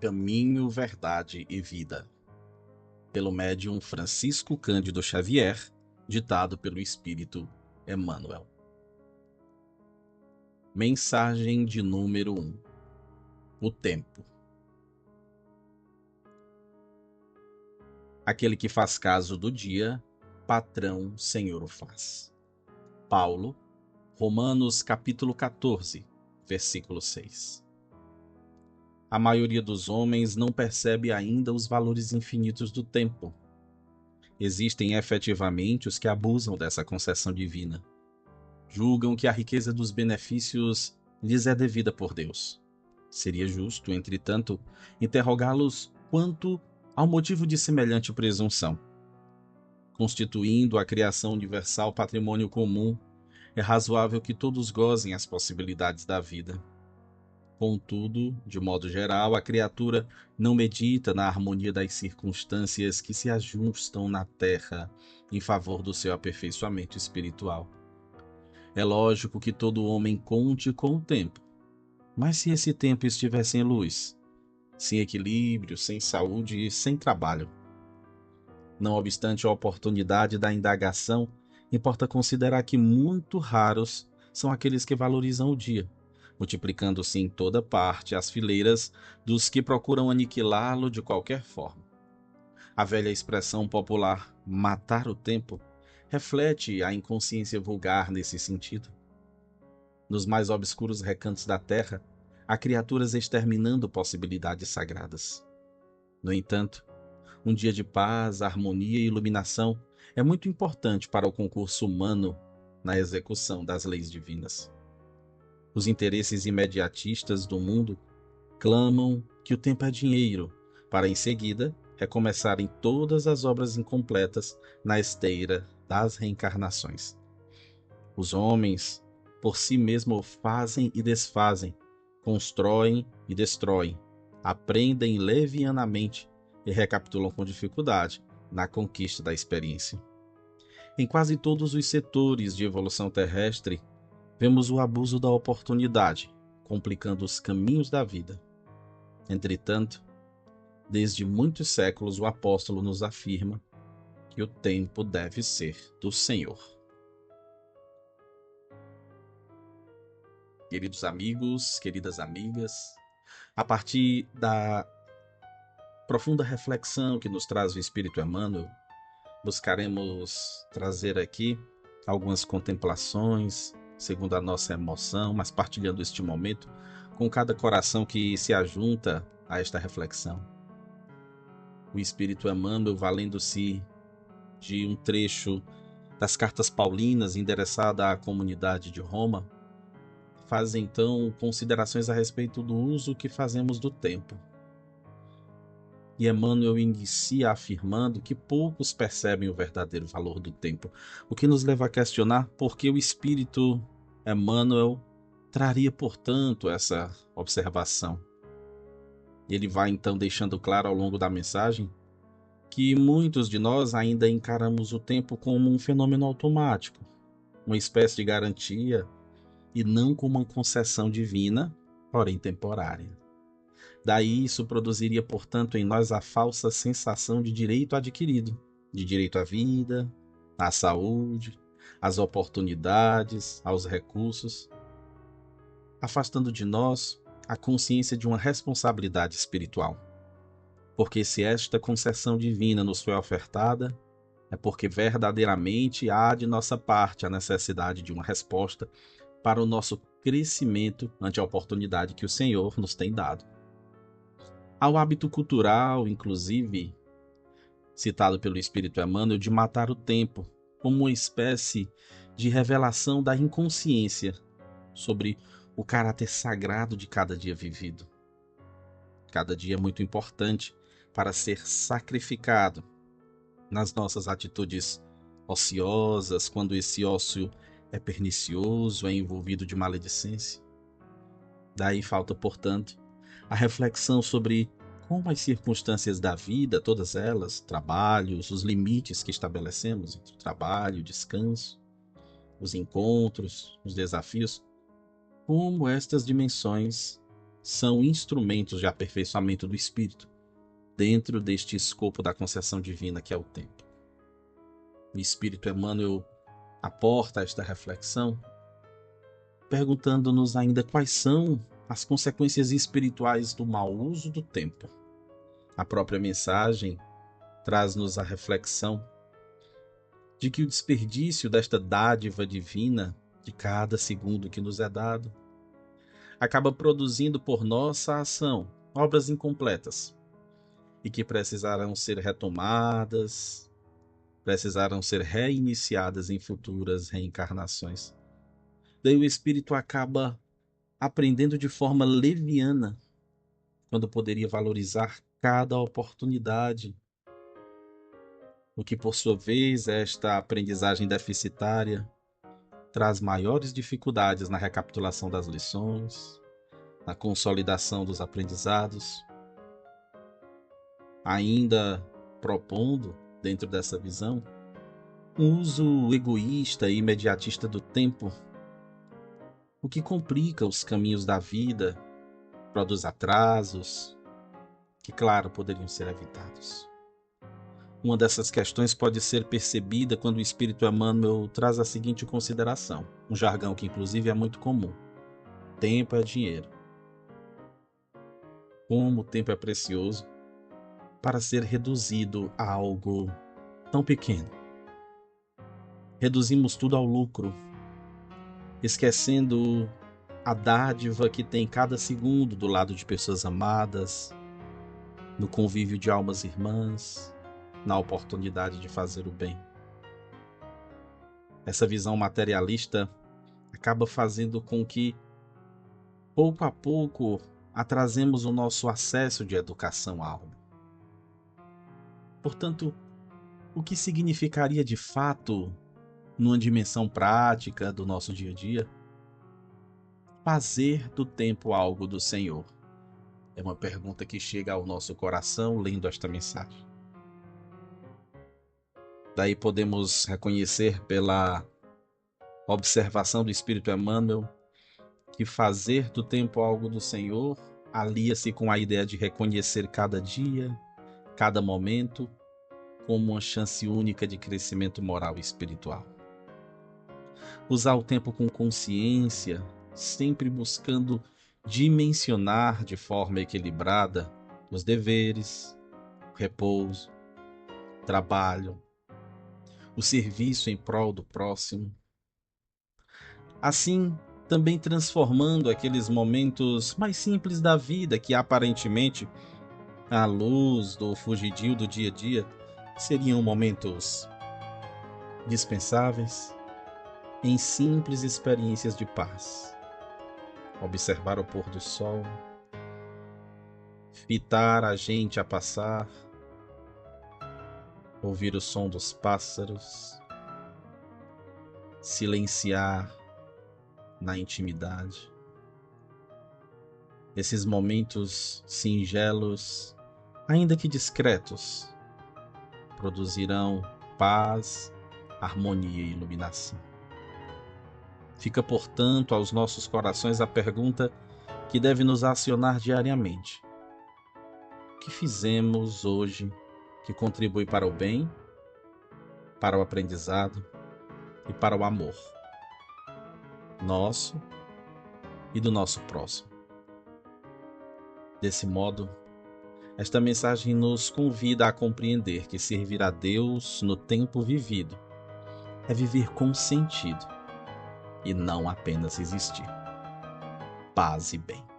Caminho, Verdade e Vida, pelo médium Francisco Cândido Xavier, ditado pelo Espírito Emmanuel. Mensagem de número 1. O tempo. Aquele que faz caso do dia, patrão Senhor o faz. Paulo, Romanos capítulo 14, versículo 6. A maioria dos homens não percebe ainda os valores infinitos do tempo. Existem efetivamente os que abusam dessa concessão divina. Julgam que a riqueza dos benefícios lhes é devida por Deus. Seria justo, entretanto, interrogá-los quanto ao motivo de semelhante presunção. Constituindo a criação universal patrimônio comum, é razoável que todos gozem as possibilidades da vida. Contudo, de modo geral, a criatura não medita na harmonia das circunstâncias que se ajustam na terra em favor do seu aperfeiçoamento espiritual. É lógico que todo homem conte com o tempo, mas se esse tempo estiver sem luz, sem equilíbrio, sem saúde e sem trabalho. Não obstante a oportunidade da indagação, importa considerar que muito raros são aqueles que valorizam o dia, multiplicando-se em toda parte as fileiras dos que procuram aniquilá-lo de qualquer forma. A velha expressão popular "matar o tempo" reflete a inconsciência vulgar nesse sentido. Nos mais obscuros recantos da terra, há criaturas exterminando possibilidades sagradas. No entanto, um dia de paz, harmonia e iluminação é muito importante para o concurso humano na execução das leis divinas. Os interesses imediatistas do mundo clamam que o tempo é dinheiro, para em seguida recomeçarem todas as obras incompletas na esteira das reencarnações. Os homens, por si mesmos, fazem e desfazem, constroem e destroem, aprendem levianamente e recapitulam com dificuldade na conquista da experiência. Em quase todos os setores de evolução terrestre, vemos o abuso da oportunidade, complicando os caminhos da vida. Entretanto, desde muitos séculos o apóstolo nos afirma que o tempo deve ser do Senhor. Queridos amigos, queridas amigas, a partir da profunda reflexão que nos traz o Espírito Emmanuel, buscaremos trazer aqui algumas contemplações, segundo a nossa emoção, mas partilhando este momento com cada coração que se ajunta a esta reflexão. O Espírito Emmanuel, valendo-se de um trecho das cartas paulinas endereçada à comunidade de Roma, faz então considerações a respeito do uso que fazemos do tempo. E Emmanuel inicia afirmando que poucos percebem o verdadeiro valor do tempo, o que nos leva a questionar por que o Espírito Emmanuel traria, portanto, essa observação. Ele vai então deixando claro ao longo da mensagem que muitos de nós ainda encaramos o tempo como um fenômeno automático, uma espécie de garantia, e não como uma concessão divina, porém temporária. Daí isso produziria, portanto, em nós a falsa sensação de direito adquirido, de direito à vida, à saúde, às oportunidades, aos recursos, afastando de nós a consciência de uma responsabilidade espiritual. Porque se esta concessão divina nos foi ofertada, é porque verdadeiramente há de nossa parte a necessidade de uma resposta para o nosso crescimento ante a oportunidade que o Senhor nos tem dado. Há o hábito cultural, inclusive, citado pelo Espírito Emmanuel, de matar o tempo, como uma espécie de revelação da inconsciência sobre o caráter sagrado de cada dia vivido. Cada dia é muito importante para ser sacrificado nas nossas atitudes ociosas, quando esse ócio é pernicioso, é envolvido de maledicência. Daí falta, portanto, a reflexão sobre como as circunstâncias da vida, todas elas, trabalhos, os limites que estabelecemos entre o trabalho, o descanso, os encontros, os desafios, como estas dimensões são instrumentos de aperfeiçoamento do espírito dentro deste escopo da concessão divina que é o tempo. O Espírito Emmanuel aporta esta reflexão, perguntando-nos ainda quais são as consequências espirituais do mau uso do tempo. A própria mensagem traz-nos a reflexão de que o desperdício desta dádiva divina, de cada segundo que nos é dado, acaba produzindo por nossa ação obras incompletas e que precisarão ser retomadas, precisarão ser reiniciadas em futuras reencarnações. Daí o espírito acaba aprendendo de forma leviana, quando poderia valorizar cada oportunidade, o que por sua vez esta aprendizagem deficitária traz maiores dificuldades na recapitulação das lições, na consolidação dos aprendizados, ainda propondo, dentro dessa visão, um uso egoísta e imediatista do tempo, o que complica os caminhos da vida, produz atrasos, que, claro, poderiam ser evitados. Uma dessas questões pode ser percebida quando o Espírito Emmanuel traz a seguinte consideração, um jargão que inclusive é muito comum: tempo é dinheiro. Como o tempo é precioso para ser reduzido a algo tão pequeno. Reduzimos tudo ao lucro, esquecendo a dádiva que tem cada segundo do lado de pessoas amadas, no convívio de almas irmãs, na oportunidade de fazer o bem. Essa visão materialista acaba fazendo com que, pouco a pouco, atrasemos o nosso acesso de educação à alma. Portanto, o que significaria de fato, numa dimensão prática do nosso dia a dia, fazer do tempo algo do Senhor? É uma pergunta que chega ao nosso coração lendo esta mensagem. Daí podemos reconhecer pela observação do Espírito Emmanuel que fazer do tempo algo do Senhor alia-se com a ideia de reconhecer cada dia, cada momento, como uma chance única de crescimento moral e espiritual. Usar o tempo com consciência, sempre buscando dimensionar de forma equilibrada os deveres, o repouso, o trabalho, o serviço em prol do próximo. Assim, também transformando aqueles momentos mais simples da vida que aparentemente, à luz do fugidio do dia a dia, seriam momentos dispensáveis, em simples experiências de paz. Observar o pôr do sol, fitar a gente a passar, ouvir o som dos pássaros, silenciar na intimidade. Esses momentos singelos, ainda que discretos, produzirão paz, harmonia e iluminação. Fica, portanto, aos nossos corações a pergunta que deve nos acionar diariamente: o que fizemos hoje que contribui para o bem, para o aprendizado e para o amor nosso e do nosso próximo? Desse modo, esta mensagem nos convida a compreender que servir a Deus no tempo vivido é viver com sentido e não apenas existir. Paz e bem.